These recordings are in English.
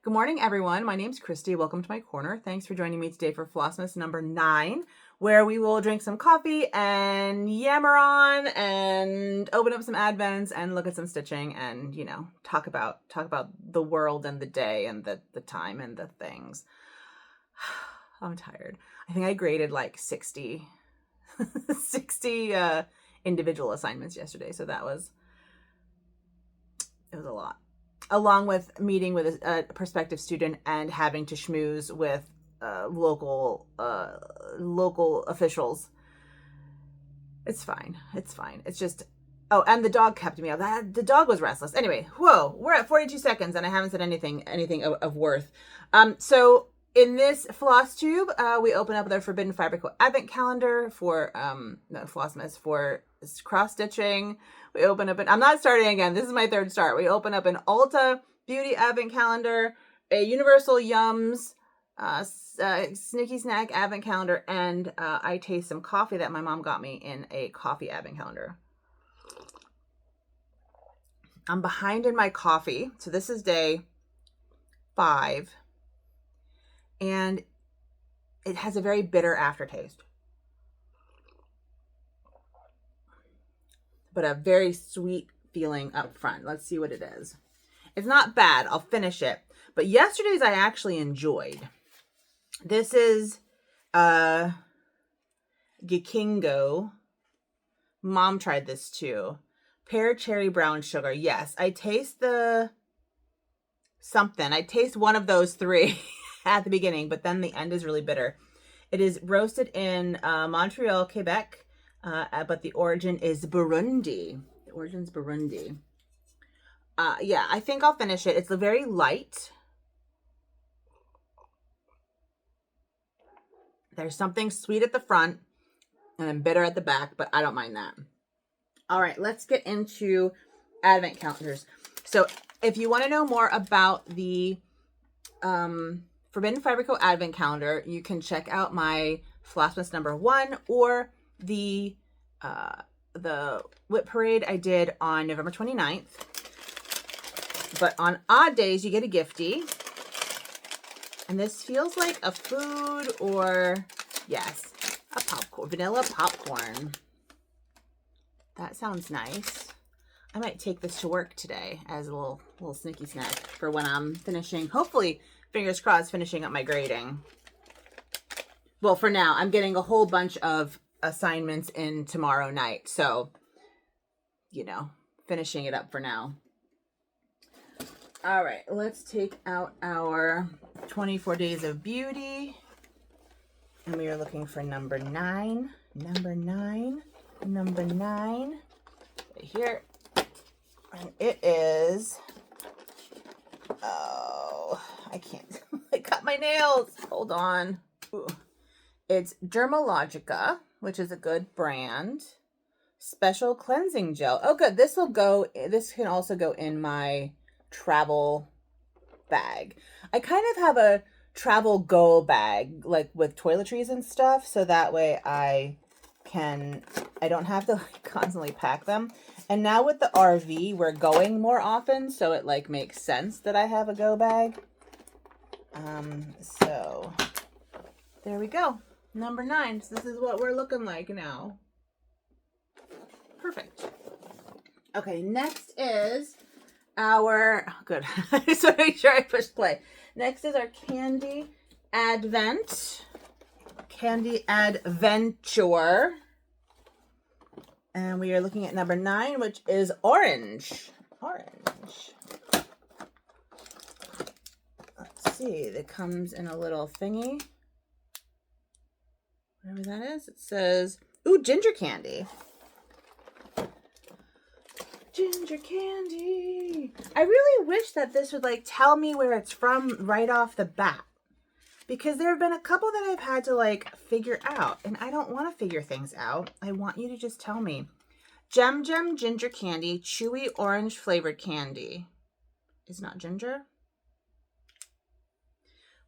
Good morning, everyone. My name's Christy. Welcome to my corner. Thanks for joining me today for Flossmas number 9, where we will drink some coffee and yammer on and open up some advents and look at some stitching and, talk about the world and the day and the time and the things. I'm tired. I think I graded like 60 individual assignments yesterday, so it was a lot. Along with meeting with a prospective student and having to schmooze with local officials. It's fine. It's just, and the dog kept me up. The dog was restless. Anyway, whoa, we're at 42 seconds and I haven't said anything of worth. So in this floss tube, we open up with our Forbidden Fabric Advent Calendar for Flossmas for cross stitching. We open up I'm not starting again. This is my third start. We open up an Ulta Beauty Advent Calendar, a Universal Yums Snicky Snack Advent Calendar, and I taste some coffee that my mom got me in a coffee Advent Calendar. I'm behind in my coffee. So this is day 5. And it has a very bitter aftertaste, but a very sweet feeling up front. Let's see what it is. It's not bad. I'll finish it. But yesterday's I actually enjoyed. This is Gikingo. Mom tried this too. Pear cherry brown sugar. Yes, I taste I taste one of those 3 at the beginning, but then the end is really bitter. It is roasted in Montreal, Quebec. But the origin is Burundi. The origin's Burundi. Yeah, I think I'll finish it. It's very light. There's something sweet at the front and then bitter at the back, but I don't mind that. All right, let's get into advent calendars. So if you want to know more about the Forbidden Fabric Advent Calendar, you can check out my Flossmas number 1 or the whip parade I did on November 29th. But on odd days, you get a giftie. And this feels like a food or, yes, a popcorn, vanilla popcorn. That sounds nice. I might take this to work today as a little sneaky snack for when I'm finishing, hopefully, fingers crossed, finishing up my grading. Well, for now, I'm getting a whole bunch of assignments in tomorrow night, so finishing it up for now. All right, let's take out our 24 Days of Beauty, and we are looking for number 9 right here, and it is, I can't I cut my nails, hold on. Ooh. It's Dermalogica, which is a good brand. Special cleansing gel. Oh, good. This can also go in my travel bag. I kind of have a travel go bag, like with toiletries and stuff, so that way I don't have to constantly pack them. And now with the RV, we're going more often, so it makes sense that I have a go bag. So there we go. Number 9. So this is what we're looking like now. Perfect. Okay, next is our, good. So make sure I push play. Next is our Candy Adventure. And we are looking at number 9, which is orange. Let's see. It comes in a little thingy. Whatever that is. It says, ooh, ginger candy. Ginger candy. I really wish that this would tell me where it's from right off the bat, because there have been a couple that I've had to figure out, and I don't want to figure things out. I want you to just tell me. Gem ginger candy, chewy orange flavored candy. Is not ginger.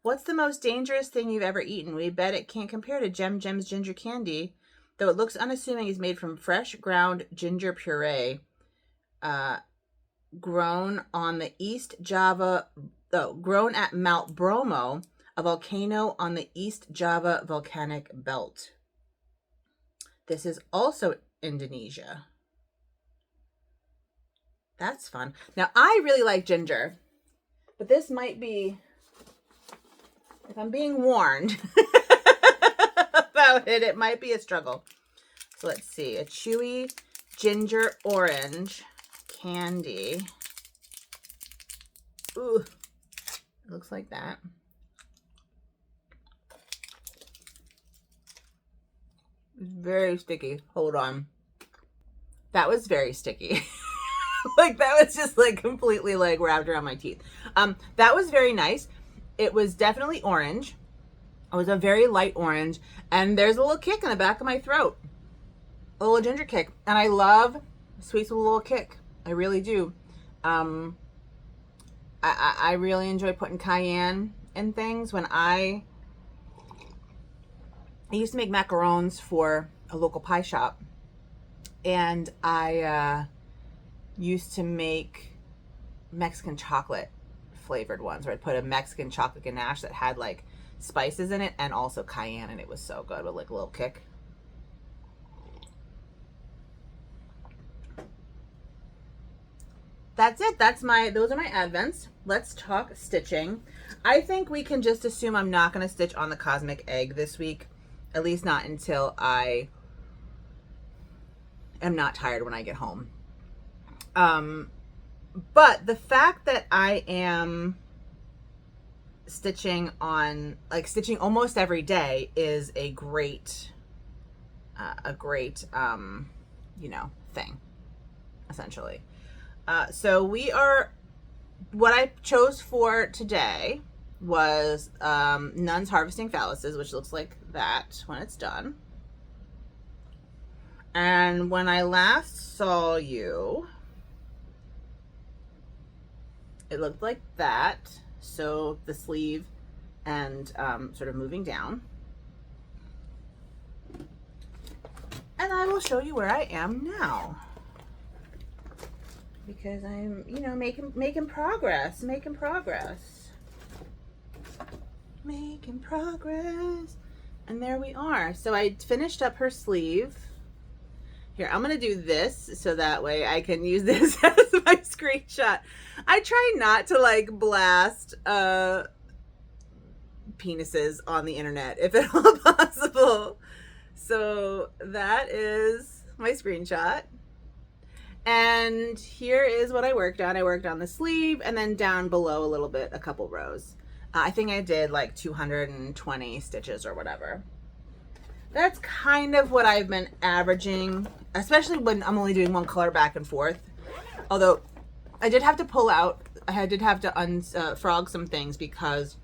What's the most dangerous thing you've ever eaten? We bet it can't compare to Gem's ginger candy, though it looks unassuming. Is made from fresh ground ginger puree, grown on the East Java grown at Mount Bromo, a volcano on the East Java volcanic belt. This is also Indonesia. That's fun. Now, I really like ginger, but this might be, if I'm being warned about it, it might be a struggle. So let's see, a chewy ginger orange candy. Ooh, it looks like that. It's very sticky. Hold on. That was very sticky. Like that was just like completely like wrapped around my teeth. That was very nice. It was definitely orange. It was a very light orange, and there's a little kick in the back of my throat. A little ginger kick. And I love sweets with a little kick. I really do. I really enjoy putting cayenne in things. When I used to make macarons for a local pie shop, and I used to make Mexican chocolate flavored ones, where I'd put a Mexican chocolate ganache that had like spices in it and also cayenne, and it was so good with like a little kick. That's it. Those are my advents. Let's talk stitching. I think we can just assume I'm not going to stitch on the cosmic egg this week, at least not until I am not tired when I get home. But the fact that I am stitching almost every day is a great, thing, essentially. So what I chose for today was Nuns Harvesting Phalluses, which looks like that when it's done. And when I last saw you, it looked like that. So the sleeve and sort of moving down. And I will show you where I am now, because I'm, making progress. And there we are. So I finished up her sleeve. Here, I'm going to do this so that way I can use this as my screenshot. I try not to like blast penises on the internet if at all possible. So that is my screenshot. And here is what I worked on. I worked on the sleeve and then down below a little bit, a couple rows. I think I did like 220 stitches or whatever. That's kind of what I've been averaging, especially when I'm only doing one color back and forth. Although I did have to pull out, I did have to unfrog some things, because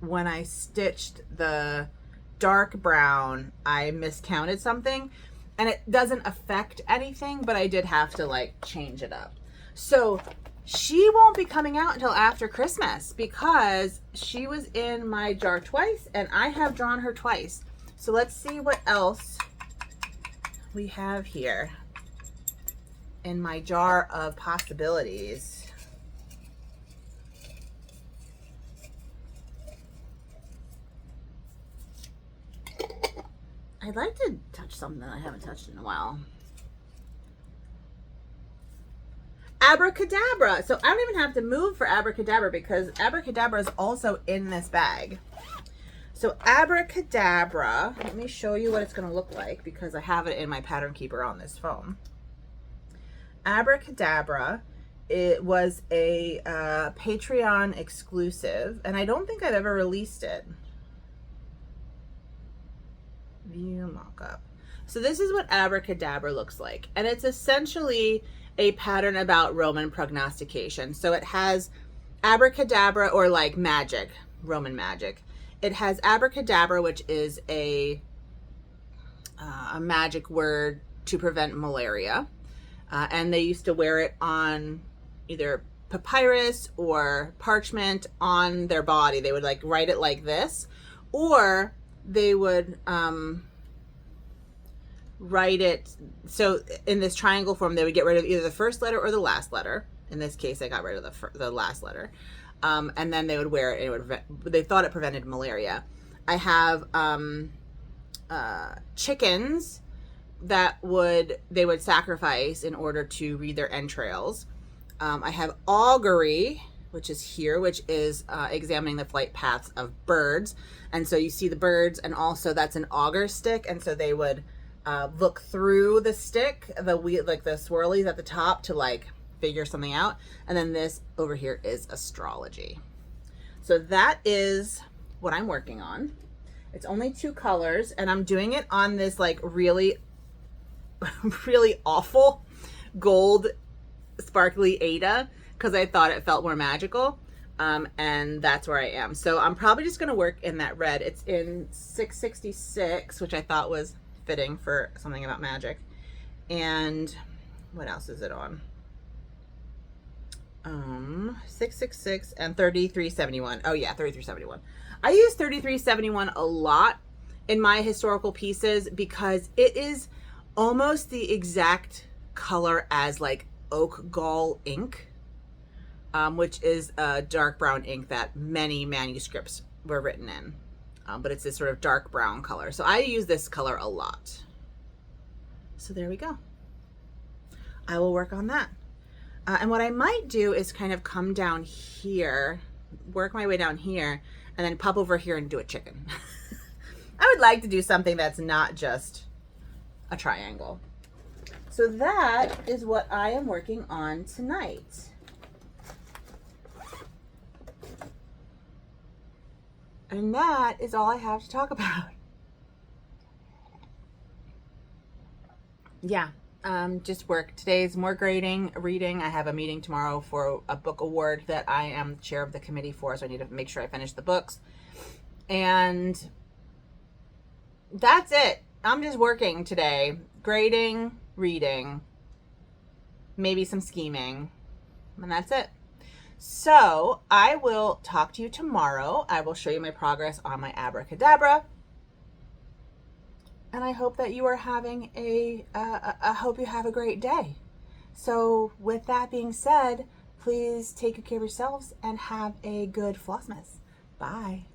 when I stitched the dark brown, I miscounted something, and it doesn't affect anything, but I did have to like change it up. So she won't be coming out until after Christmas, because she was in my jar twice and I have drawn her twice. So let's see what else we have here in my jar of possibilities. I'd like to touch something that I haven't touched in a while. Abracadabra. So I don't even have to move for Abracadabra, because Abracadabra is also in this bag. So Abracadabra, let me show you what it's going to look like, because I have it in my pattern keeper on this phone. Abracadabra, it was a Patreon exclusive, and I don't think I've ever released it. View mock-up. So this is what Abracadabra looks like, and it's essentially a pattern about Roman prognostication. So it has Abracadabra, or like magic, Roman magic. It has Abracadabra, which is a magic word to prevent malaria. And they used to wear it on either papyrus or parchment on their body. They would like write it like this, or they would write it, so in this triangle form, they would get rid of either the first letter or the last letter. In this case, I got rid of the last letter. And then they would wear it. They thought it prevented malaria. I have chickens that they would sacrifice in order to read their entrails. I have augury, which is here, which is examining the flight paths of birds. And so you see the birds, and also that's an auger stick. And so they would look through the stick, like the swirlies at the top, to like figure something out. And then this over here is astrology. So that is what I'm working on. It's only 2 colors, and I'm doing it on this like really, really awful gold sparkly Aida because I thought it felt more magical. And that's where I am. So I'm probably just going to work in that red. It's in 666, which I thought was fitting for something about magic. And what else is it on? 666 and 3371. Oh yeah, 3371. I use 3371 a lot in my historical pieces because it is almost the exact color as like oak gall ink, which is a dark brown ink that many manuscripts were written in. But it's this sort of dark brown color. So I use this color a lot. So there we go. I will work on that. And what I might do is kind of come down here, work my way down here, and then pop over here and do a chicken. I would like to do something that's not just a triangle. So that is what I am working on tonight. And that is all I have to talk about. Yeah, just work. Today's more grading, reading. I have a meeting tomorrow for a book award that I am chair of the committee for, so I need to make sure I finish the books. And that's it. I'm just working today. Grading, reading, maybe some scheming, and that's it. So I will talk to you tomorrow. I will show you my progress on my abracadabra. And I hope that you are having I hope you have a great day. So with that being said, please take good care of yourselves and have a good Flossmas. Bye.